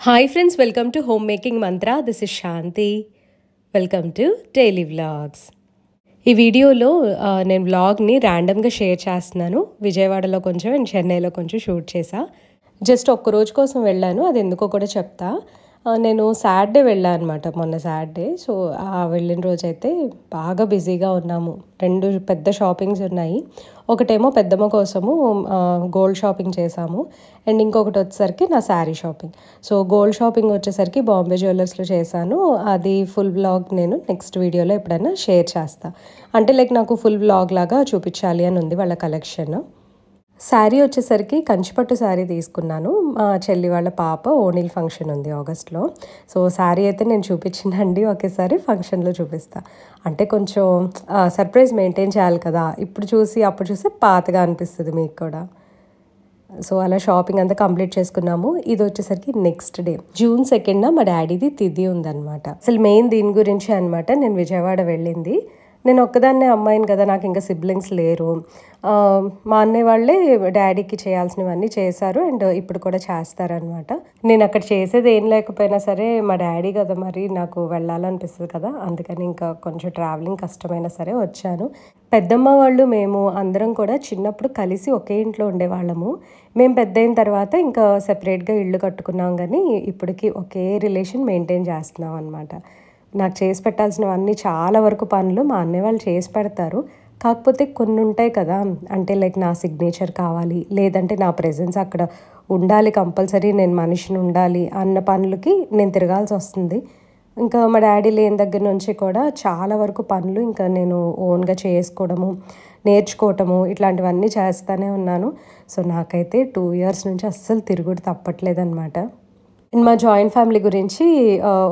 Hi friends, welcome to Homemaking Mantra. This is Shanti. Welcome to Daily Vlogs. ఈ వీడియోలో నేను వ్లాగ్ని ర్యాండమ్గా share చేస్తున్నాను. విజయవాడలో కొంచెం అండ్ చెన్నైలో కొంచెం షూట్ చేసా. జస్ట్ ఒక్క రోజు కోసం వెళ్ళాను, అది ఎందుకో కూడా చెప్తా. నేను సాటర్డే వెళ్ళాను అనమాట, మొన్న సాటర్డే. సో వెళ్ళిన రోజైతే బాగా బిజీగా ఉన్నాము. 2 పెద్ద షాపింగ్స్ ఉన్నాయి. ఒకటేమో పెద్దమ్మ కోసము గోల్డ్ షాపింగ్ చేశాము, అండ్ ఇంకొకటి వచ్చేసరికి నా sari shopping. So gold shopping వచ్చేసరికి బాంబే జ్యువెలర్స్లో చేశాను. అది ఫుల్ వ్లాగ్ నేను నెక్స్ట్ వీడియోలో ఎప్పుడైనా షేర్ చేస్తాను. అంటే నాకు ఫుల్ వ్లాగ్ లాగా చూపించాలి అని ఉంది వాళ్ళ కలెక్షన్. శారీ వచ్చేసరికి కంచిపట్టు శారీ తీసుకున్నాను. మా చెల్లి వాళ్ళ పాప ఓణీల్ ఫంక్షన్ ఉంది ఆగస్ట్లో. సో శారీ అయితే నేను చూపించినండి, ఒకేసారి ఫంక్షన్లో చూపిస్తా. అంటే కొంచెం సర్ప్రైజ్ మెయింటైన్ చేయాలి కదా, ఇప్పుడు చూసి అప్పుడు చూసి పాతగా అనిపిస్తుంది మీకు కూడా. సో అలా షాపింగ్ అంతా కంప్లీట్ చేసుకున్నాము. ఇది వచ్చేసరికి నెక్స్ట్ డే జూన్ 2న మా డాడీది తిథి ఉందన్నమాట. అసలు మెయిన్ దీని గురించి అనమాట నేను విజయవాడ వెళ్ళింది. నేను ఒక్కదాన్నే అమ్మాయిని కదా, నాకు ఇంకా సిబ్లింగ్స్ లేరు. మా అన్నయ్య వాళ్ళే డాడీకి చేయాల్సినవన్నీ చేశారు, అండ్ ఇప్పుడు కూడా చేస్తారనమాట. నేను అక్కడ చేసేది ఏం లేకపోయినా సరే మా డాడీ కదా, మరి నాకు వెళ్ళాలనిపిస్తుంది కదా, అందుకని ఇంకా కొంచెం ట్రావెలింగ్ కష్టమైనా సరే వచ్చాను. పెద్దమ్మ వాళ్ళు మేము అందరం కూడా చిన్నప్పుడు కలిసి ఒకే ఇంట్లో ఉండేవాళ్ళము. మేము పెద్ద అయిన తర్వాత ఇంకా సెపరేట్గా ఇల్లు కట్టుకున్నాం, కానీ ఇప్పటికీ ఒకే రిలేషన్ మెయింటైన్ చేస్తున్నాం అనమాట. నాకు చేసి పెట్టాల్సినవన్నీ చాలా వరకు పనులు మా అన్నయ్య వాళ్ళు చేసి పెడతారు. కాకపోతే కొన్ని ఉంటాయి కదా, అంటే నా సిగ్నేచర్ కావాలి, లేదంటే నా ప్రెజెన్స్ అక్కడ ఉండాలి, కంపల్సరీ నేను మనిషిని ఉండాలి అన్న పనులకి నేను తిరగాల్సి వస్తుంది. ఇంకా మా డాడీ లేని దగ్గర నుంచి కూడా చాలా వరకు పనులు ఇంకా నేను ఓన్గా చేసుకోవడము, నేర్చుకోవటము ఇట్లాంటివన్నీ చేస్తూనే ఉన్నాను. సో నాకైతే 2 years నుంచి అస్సలు తిరుగుడు తప్పట్లేదన్నమాట. మా జాయింట్ ఫ్యామిలీ గురించి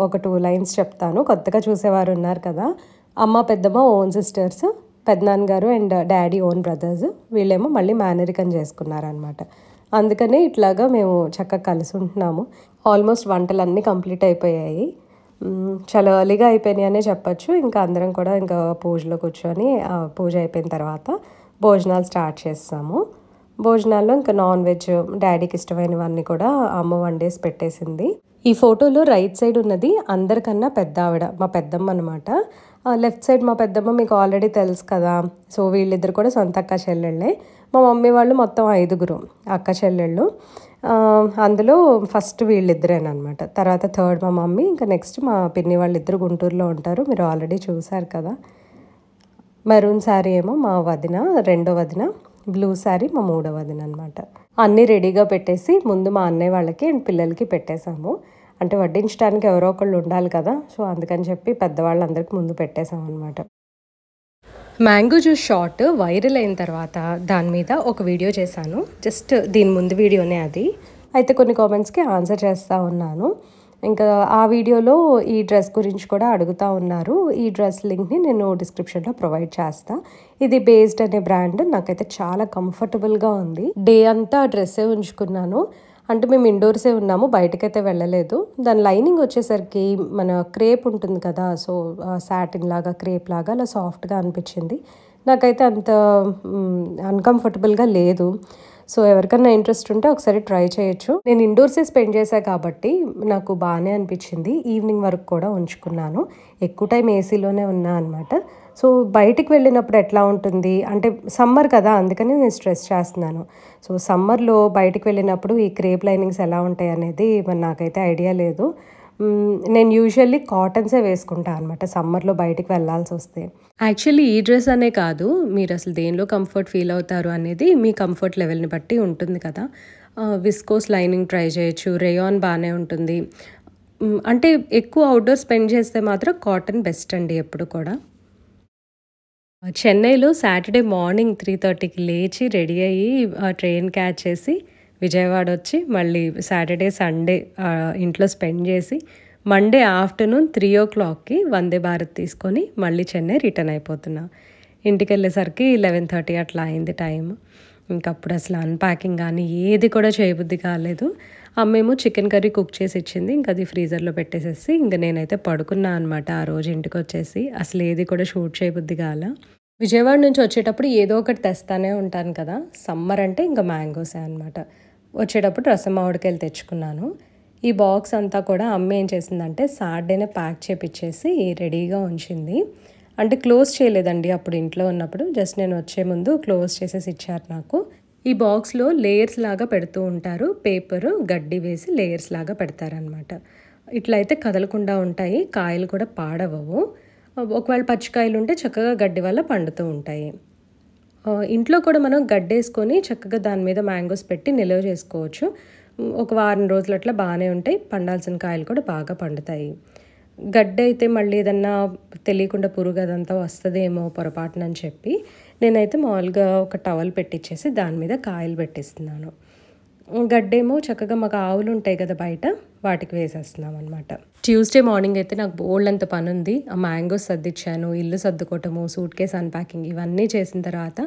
ఒక 2 lines చెప్తాను. కొత్తగా చూసేవారు ఉన్నారు కదా, అమ్మ పెద్దమ్మ ఓన్ సిస్టర్స్, పెద్దనాన్నగారు అండ్ డాడీ ఓన్ బ్రదర్స్. వీళ్ళేమో మళ్ళీ మేనరికం చేసుకున్నారనమాట. అందుకనే ఇట్లాగా మేము చక్కగా కలిసి ఉంటున్నాము. ఆల్మోస్ట్ వంటలన్నీ కంప్లీట్ అయిపోయాయి, చాలా ఎర్లీగా అయిపోయినాయి అనే చెప్పచ్చు. ఇంకా అందరం కూడా ఇంకా పూజలో కూర్చొని పూజ అయిపోయిన తర్వాత భోజనాలు స్టార్ట్ చేస్తాము. భోజనాల్లో ఇంకా నాన్ వెజ్ డాడీకి ఇష్టమైనవన్నీ కూడా అమ్మ వండేసి పెట్టేసింది. ఈ ఫోటోలో రైట్ సైడ్ ఉన్నది అందరికన్నా పెద్ద ఆవిడ, మా పెద్దమ్మ అనమాట. లెఫ్ట్ సైడ్ మా పెద్దమ్మ మీకు ఆల్రెడీ తెలుసు కదా. సో వీళ్ళిద్దరు కూడా సొంత అక్క చెల్లెళ్ళే. మా మమ్మీ వాళ్ళు మొత్తం 5 అక్క చెల్లెళ్ళు. అందులో ఫస్ట్ వీళ్ళిద్దరేనమాట. తర్వాత థర్డ్ మా మమ్మీ, ఇంకా నెక్స్ట్ మా పిన్ని వాళ్ళిద్దరు గుంటూరులో ఉంటారు, మీరు ఆల్రెడీ చూసారు కదా. మెరూన్ శారీ ఏమో మా వదిన, రెండో వదిన. బ్లూ శారీ మా 3వ వదిన అనమాట. అన్నీ రెడీగా పెట్టేసి ముందు మా అన్నయ్య వాళ్ళకి అండ్ పిల్లలకి పెట్టేశాము. అంటే వడ్డించడానికి ఎవరో ఒకళ్ళు ఉండాలి కదా, సో అందుకని చెప్పి పెద్దవాళ్ళందరికీ ముందు పెట్టేశాం అనమాట. మ్యాంగో జ్యూస్ షార్ట్ వైరల్ అయిన తర్వాత దాని మీద ఒక వీడియో చేశాను. జస్ట్ దీని ముందు వీడియోనే అది. అయితే కొన్ని కామెంట్స్కి ఆన్సర్ చేస్తూ ఉన్నాను. ఇంకా ఆ వీడియోలో ఈ డ్రెస్ గురించి కూడా అడుగుతూ ఉన్నారు. ఈ డ్రెస్ లింక్ని నేను డిస్క్రిప్షన్లో ప్రొవైడ్ చేస్తాను. ఇది బేస్డ్ అనే బ్రాండ్. నాకైతే చాలా కంఫర్టబుల్గా ఉంది. డే అంతా ఆ డ్రెస్సే ఉంచుకున్నాను. అంటే మేము ఇండోర్సే ఉన్నాము, బయటకైతే వెళ్ళలేదు. దాని లైనింగ్ వచ్చేసరికి మన క్రేప్ ఉంటుంది కదా, సో సాటిన్ లాగా క్రేప్ లాగా అలా సాఫ్ట్గా అనిపించింది. నాకైతే అంత అన్కంఫర్టబుల్గా లేదు. సో ఎవరికన్నా ఇంట్రెస్ట్ ఉంటే ఒకసారి ట్రై చేయొచ్చు. నేను ఇండోర్సే స్పెండ్ చేశాను కాబట్టి నాకు బాగానే అనిపించింది. ఈవినింగ్ వరకు కూడా ఉంచుకున్నాను. ఎక్కువ టైం ఏసీలోనే ఉన్నా అనమాట. సో బయటికి వెళ్ళినప్పుడు ఎట్లా ఉంటుంది అంటే సమ్మర్ కదా, అందుకని నేను స్ట్రెస్ చేస్తున్నాను. సో సమ్మర్లో బయటికి వెళ్ళినప్పుడు ఈ క్రేప్ లైనింగ్స్ ఎలా ఉంటాయి అనేది మరి నాకైతే ఐడియా లేదు. నేను యూజువల్లీ కాటన్సే వేసుకుంటాను అనమాట సమ్మర్లో బయటికి వెళ్ళాల్సి వస్తే. యాక్చువల్లీ ఈ డ్రెస్ అనే కాదు, మీరు అసలు దేనిలో కంఫర్ట్ ఫీల్ అవుతారు అనేది మీ కంఫర్ట్ లెవెల్ని బట్టి ఉంటుంది కదా. విస్కోస్ లైనింగ్ ట్రై చేయొచ్చు, రేయాన్ బాగానే ఉంటుంది. అంటే ఎక్కువ అవుట్డోర్ స్పెండ్ చేస్తే మాత్రం కాటన్ బెస్ట్ అండి ఎప్పుడు కూడా. చెన్నైలో సాటర్డే మార్నింగ్ 3:30కి లేచి రెడీ అయ్యి ట్రైన్ క్యాచ్ చేసి విజయవాడ వచ్చి మళ్ళీ సాటర్డే సండే ఇంట్లో స్పెండ్ చేసి మండే ఆఫ్టర్నూన్ 3 o'clockకి వందే భారత్ తీసుకొని మళ్ళీ చెన్నై రిటర్న్ అయిపోతున్నా. ఇంటికి వెళ్ళేసరికి 11:30 అట్లా అయింది టైం. ఇంకప్పుడు అసలు అన్ప్యాకింగ్ కానీ ఏది కూడా చేయబుద్ధి కాలేదు. అమ్మేమో చికెన్ కర్రీ కుక్ చేసి ఇచ్చింది, ఇంకా అది ఫ్రీజర్లో పెట్టేసేసి ఇంకా నేనైతే పడుకున్నా అనమాట. ఆ రోజు ఇంటికి వచ్చేసి అసలు ఏది కూడా షూట్ చేయబుద్ధి కాల. విజయవాడ నుంచి వచ్చేటప్పుడు ఏదో ఒకటి తెస్తానే ఉంటాను కదా. సమ్మర్ అంటే ఇంకా మ్యాంగోసే అనమాట. వచ్చేటప్పుడు రసం మామిడికాయలు తెచ్చుకున్నాను. ఈ బాక్స్ అంతా కూడా అమ్మ ఏం చేసిందంటే సాటర్డేనే ప్యాక్ చేపిచ్చేసి రెడీగా ఉంచింది. అంటే క్లోజ్ చేయలేదండి అప్పుడు ఇంట్లో ఉన్నప్పుడు. జస్ట్ నేను వచ్చే ముందు క్లోజ్ చేసేసి ఇచ్చారు నాకు. ఈ బాక్స్లో లేయర్స్ లాగా పెడుతూ ఉంటారు. పేపరు గడ్డి వేసి లేయర్స్ లాగా పెడతారనమాట. ఇట్లా అయితే కదలకుండా ఉంటాయి. కాయలు కూడా పాడవవు. ఒకవేళ పచ్చికాయలు ఉంటే చక్కగా గడ్డి వల్ల పండుతూ ఉంటాయి. ఇంట్లో కూడా మనం గడ్డేసుకొని చక్కగా దాని మీద మ్యాంగోస్ పెట్టి నిల్వ చేసుకోవచ్చు. ఒక వారం రోజులు అట్లా బాగానే ఉంటాయి. పండాల్సిన కాయలు కూడా బాగా పండుతాయి. గడ్డ అయితే మళ్ళీ ఏదన్నా తెలియకుండా పురుగు అదంతా వస్తుందేమో పొరపాటునని చెప్పి నేనైతే మామూలుగా ఒక టవల్ పెట్టించేసి దాని మీద కాయలు పెట్టిస్తున్నాను. గడ్డేమో చక్కగా మాకు ఆవులు ఉంటాయి కదా బయట, వాటికి వేసేస్తున్నాం అనమాట. ట్యూస్డే మార్నింగ్ అయితే నాకు బోల్డ్ అంత పని ఉంది. ఆ మ్యాంగోస్ సర్దిచ్చాను, ఇల్లు సర్దుకోవటము, సూట్ కేస్ అన్ప్యాకింగ్ ఇవన్నీ చేసిన తర్వాత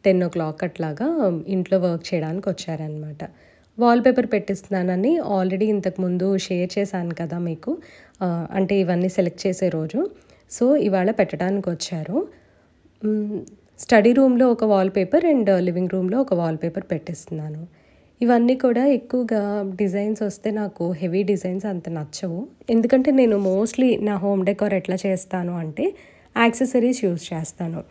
10 o'clock అట్లాగా ఇంట్లో వర్క్ చేయడానికి వచ్చారనమాట. వాల్పేపర్ పెట్టిస్తున్నానని ఆల్రెడీ ఇంతకుముందు షేర్ చేశాను కదా మీకు, అంటే ఇవన్నీ సెలెక్ట్ చేసే రోజు. సో ఇవాళ పెట్టడానికి వచ్చారు. స్టడీ రూమ్లో ఒక వాల్పేపర్ అండ్ లివింగ్ రూమ్లో ఒక వాల్పేపర్ పెట్టిస్తున్నాను. ఇవన్నీ కూడా ఎక్కువగా డిజైన్స్ వస్తే నాకు హెవీ డిజైన్స్ అంత నచ్చవు. ఎందుకంటే నేను మోస్ట్లీ నా హోమ్ డెకార్ ఎట్లా చేస్తాను అంటే యాక్సెసరీస్ యూజ్ చేస్తాను.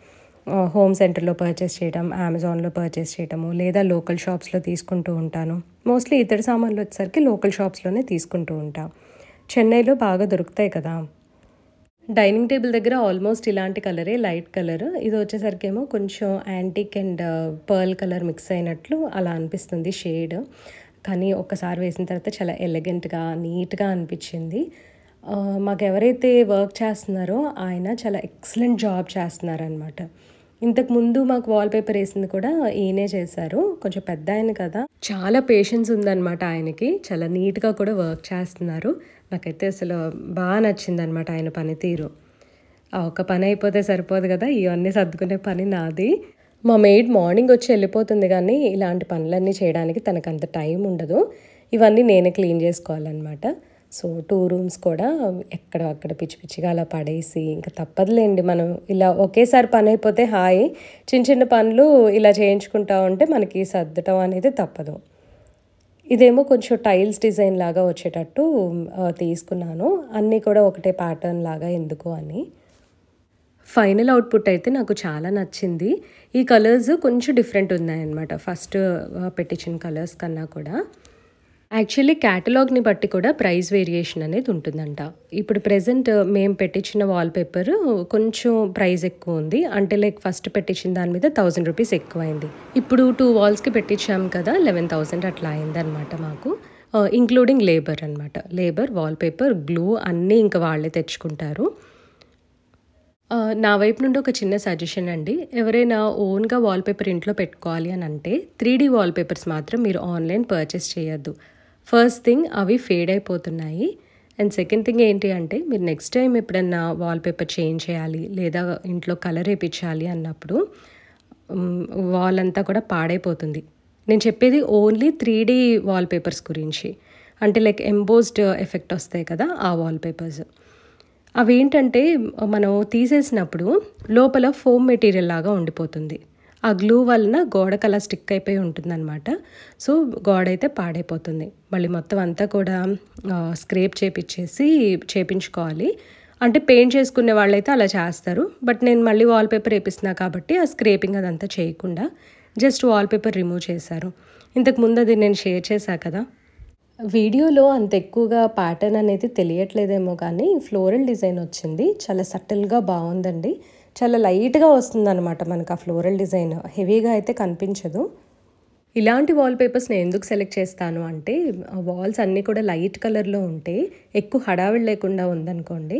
హోమ్ సెంటర్లో పర్చేస్ చేయడం, అమెజాన్లో పర్చేస్ చేయడము, లేదా లోకల్ షాప్స్లో తీసుకుంటూ ఉంటాను. మోస్ట్లీ ఇతడి సామాన్లు వచ్చేసరికి లోకల్ షాప్స్లోనే తీసుకుంటూ ఉంటాను. చెన్నైలో బాగా దొరుకుతాయి కదా. డైనింగ్ టేబుల్ దగ్గర ఆల్మోస్ట్ ఇలాంటి కలరే, లైట్ కలర్. ఇది వచ్చేసరికి ఏమో కొంచెం antique and pearl colour mix అయినట్లు అలా అనిపిస్తుంది షేడ్. కానీ ఒక్కసారి వేసిన తర్వాత చాలా ఎలిగెంట్గా, నీట్గా అనిపించింది. మాకు ఎవరైతే వర్క్ చేస్తున్నారో ఆయన చాలా ఎక్సలెంట్ జాబ్ చేస్తున్నారనమాట. ఇంతకుముందు మాకు వాల్పేపర్ వేసింది కూడా ఈయనే చేశారు. కొంచెం పెద్ద ఆయన కదా, చాలా పేషెన్స్ ఉందన్నమాట ఆయనకి. చాలా నీట్గా కూడా వర్క్ చేస్తున్నారు. నాకైతే అసలు బాగా నచ్చింది అనమాట ఆయన పనితీరు. ఒక పని అయిపోతే సరిపోదు కదా, ఇవన్నీ సర్దుకునే పని నాది. మా మెయిడ్ మార్నింగ్ వచ్చి వెళ్ళిపోతుంది, కానీ ఇలాంటి పనులన్నీ చేయడానికి తనకు అంత టైం ఉండదు. ఇవన్నీ నేనే క్లీన్ చేసుకోవాలన్నమాట. సో 2 rooms కూడా అక్కడ పిచ్చి పిచ్చిగా అలా పడేసి, ఇంకా తప్పదులేండి, మనం ఇలా ఒకేసారి పని అయిపోతే హాయి. చిన్న చిన్న పనులు ఇలా చేయించుకుంటా ఉంటే మనకి సర్దటం అనేది తప్పదు. ఇదేమో కొంచెం టైల్స్ డిజైన్ లాగా వచ్చేటట్టు తీసుకున్నాను. అన్నీ కూడా ఒకటే ప్యాటర్న్ లాగా ఎందుకు అని. ఫైనల్ అవుట్పుట్ అయితే నాకు చాలా నచ్చింది. ఈ కలర్స్ కొంచెం డిఫరెంట్ ఉన్నాయన్నమాట ఫస్ట్ పెట్టించిన కలర్స్ కన్నా కూడా. యాక్చువల్లీ క్యాటలాగ్ని బట్టి కూడా ప్రైస్ వేరియేషన్ అనేది ఉంటుందంట. ఇప్పుడు ప్రెజెంట్ మేము పెట్టించిన వాల్పేపర్ కొంచెం ప్రైస్ ఎక్కువ ఉంది. అంటే లైక్ ఫస్ట్ పెట్టించిన దాని మీద 1000 రూపీస్ ఎక్కువైంది. ఇప్పుడు 2 walls పెట్టించాము కదా, 11,000 అట్లా అయిందనమాట మాకు, ఇంక్లూడింగ్ లేబర్ అనమాట. లేబర్, వాల్పేపర్, గ్లూ అన్నీ ఇంకా వాళ్ళే తెచ్చుకుంటారు. నా వైపు నుండి ఒక చిన్న సజెషన్ అండి. ఎవరైనా ఓన్గా వాల్పేపర్ ఇంట్లో పెట్టుకోవాలి అని అంటే 3D వాల్పేపర్స్ మాత్రం మీరు ఆన్లైన్ పర్చేస్ చేయొద్దు. ఫస్ట్ థింగ్, అవి ఫేడ్ అయిపోతున్నాయి. అండ్ సెకండ్ థింగ్ ఏంటి అంటే, మీరు నెక్స్ట్ టైం ఎప్పుడన్నా వాల్పేపర్ చేంజ్ చేయాలి లేదా ఇంట్లో కలర్ వేయించాలి అన్నప్పుడు వాల్ అంతా కూడా పాడైపోతుంది. నేను చెప్పేది ఓన్లీ 3D వాల్పేపర్స్ గురించి. అంటే లైక్ ఎంబోస్డ్ ఎఫెక్ట్ వస్తాయి కదా, ఆ వాల్పేపర్స్. అవి ఏంటంటే మనం తీసేసినప్పుడు లోపల ఫోమ్ మెటీరియల్ లాగా ఉండిపోతుంది. ఆ గ్లూ వలన గోడకు అలా స్టిక్ అయిపోయి ఉంటుందన్నమాట. సో గోడ అయితే పాడైపోతుంది. మళ్ళీ మొత్తం అంతా కూడా స్క్రేప్ చేపించుకోవాలి. అంటే పెయింట్ చేసుకునే వాళ్ళైతే అలా చేస్తారు. బట్ నేను మళ్ళీ వాల్పేపర్ వేపిస్తున్నా కాబట్టి ఆ స్క్రేపింగ్ అదంతా చేయకుండా జస్ట్ వాల్పేపర్ రిమూవ్ చేశారు. ఇంతకుముందు అది నేను షేర్ చేశా కదా. వీడియోలో అంత ఎక్కువగా ప్యాటర్న్ అనేది తెలియట్లేదేమో కానీ ఫ్లోరల్ డిజైన్ వచ్చింది. చాలా సటిల్గా బాగుందండి. చాలా లైట్గా వస్తుందన్నమాట మనకు ఆ ఫ్లోరల్ డిజైన్. హెవీగా అయితే కనిపించదు. ఇలాంటి వాల్పేపర్స్ నేను ఎందుకు సెలెక్ట్ చేస్తాను అంటే, వాల్స్ అన్నీ కూడా లైట్ కలర్లో ఉంటే ఎక్కువ హడావిడి లేకుండా ఉందనుకోండి,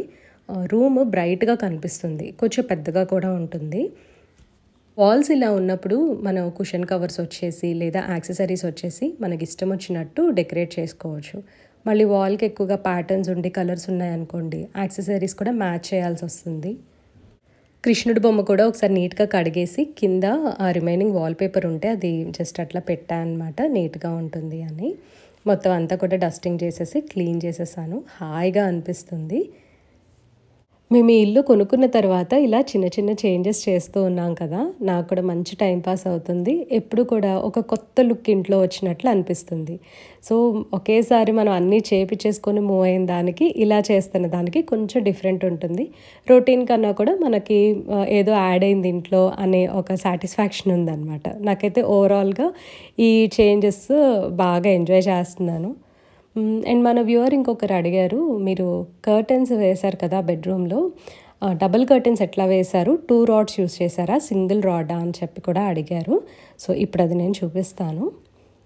రూమ్ బ్రైట్గా కనిపిస్తుంది, కొంచెం పెద్దగా కూడా ఉంటుంది. వాల్స్ ఇలా ఉన్నప్పుడు మనం కుషన్ కవర్స్ వచ్చేసి లేదా యాక్సెసరీస్ వచ్చేసి మనకి ఇష్టం వచ్చినట్టు డెకరేట్ చేసుకోవచ్చు. మళ్ళీ వాల్కి ఎక్కువగా ప్యాటర్న్స్ ఉండి కలర్స్ ఉన్నాయనుకోండి, యాక్సెసరీస్ కూడా మ్యాచ్ చేయాల్సి వస్తుంది. కృష్ణుడి బొమ్మ కూడా ఒకసారి నీట్గా కడిగేసి కింద ఆ రిమైనింగ్ వాల్పేపర్ ఉంటే అది జస్ట్ అట్లా పెట్టా అనమాట, నీట్గా ఉంటుంది అని. మొత్తం అంతా కూడా డస్టింగ్ చేసేసి క్లీన్ చేసేసాను. హాయిగా అనిపిస్తుంది. మేము ఈ ఇల్లు కొనుక్కున్న తర్వాత ఇలా చిన్న చిన్న చేంజెస్ చేస్తూ ఉన్నాం కదా, నాకు కూడా మంచి టైం పాస్ అవుతుంది. ఎప్పుడు కూడా ఒక కొత్త లుక్ ఇంట్లో వచ్చినట్లు అనిపిస్తుంది. సో ఒకేసారి మనం అన్నీ చేపించేసుకొని మూవ్ అయిన దానికి ఇలా చేస్తున్న దానికి కొంచెం డిఫరెంట్ ఉంటుంది. రొటీన్ కన్నా కూడా మనకి ఏదో యాడ్ అయింది ఇంట్లో అనే ఒక సాటిస్ఫాక్షన్ ఉందన్నమాట. నాకైతే ఓవరాల్గా ఈ చేంజెస్ బాగా ఎంజాయ్ చేస్తున్నాను. అండ్ మన వ్యూవర్ ఇంకొకరు అడిగారు, మీరు కర్టెన్స్ వేశారు కదా బెడ్రూమ్లో, డబుల్ కర్టెన్స్ ఎట్లా వేశారు, 2 రాడ్స్ యూస్ చేశారా, సింగిల్ రాడా అని చెప్పి కూడా అడిగారు. సో ఇప్పుడు అది నేను చూపిస్తాను.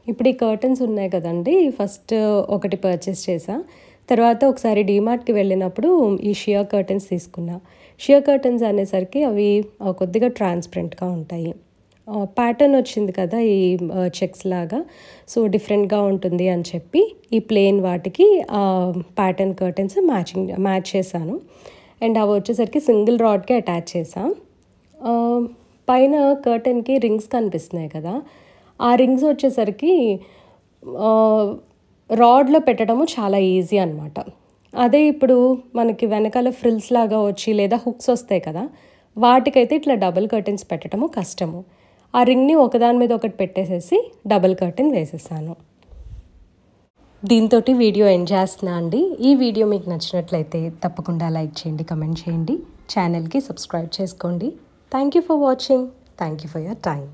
ఇప్పుడు ఈ కర్టెన్స్ ఉన్నాయి కదండి, ఫస్ట్ ఒకటి పర్చేస్ చేసా. తర్వాత ఒకసారి డీమార్ట్కి వెళ్ళినప్పుడు ఈ షియర్ కర్టెన్స్ తీసుకున్నా. షియర్ కర్టెన్స్ అనేసరికి అవి కొద్దిగా ట్రాన్స్పరెంట్గా ఉంటాయి. ప్యాటర్న్ వచ్చింది కదా ఈ చెక్స్ లాగా, సో డిఫరెంట్గా ఉంటుంది అని చెప్పి ఈ ప్లెయిన్ వాటికి ప్యాటర్న్ కర్టెన్స్ మ్యాచ్ చేశాను. అండ్ అవి వచ్చేసరికి సింగిల్ రాడ్కి అటాచ్ చేసాం. పైన కర్టెన్కి రింగ్స్ కనిపిస్తున్నాయి కదా, ఆ రింగ్స్ వచ్చేసరికి రాడ్లో పెట్టడము చాలా ఈజీ అనమాట. అదే ఇప్పుడు మనకి వెనకాల ఫ్రిల్స్ లాగా వచ్చి లేదా హుక్స్ వస్తాయి కదా, వాటికైతే ఇట్లా డబుల్ కర్టెన్స్ పెట్టడము కష్టము. ఆ రింగ్ని ఒకదాని మీద ఒకటి పెట్టేసేసి డబుల్ కర్టెన్ వేసేసాను. దీంతో వీడియో ఎండ్ చేస్తున్నా అండి. ఈ వీడియో మీకు నచ్చినట్లయితే తప్పకుండా లైక్ చేయండి, కమెంట్ చేయండి, ఛానల్కి సబ్స్క్రైబ్ చేసుకోండి. Thank you for watching. Thank you for your time.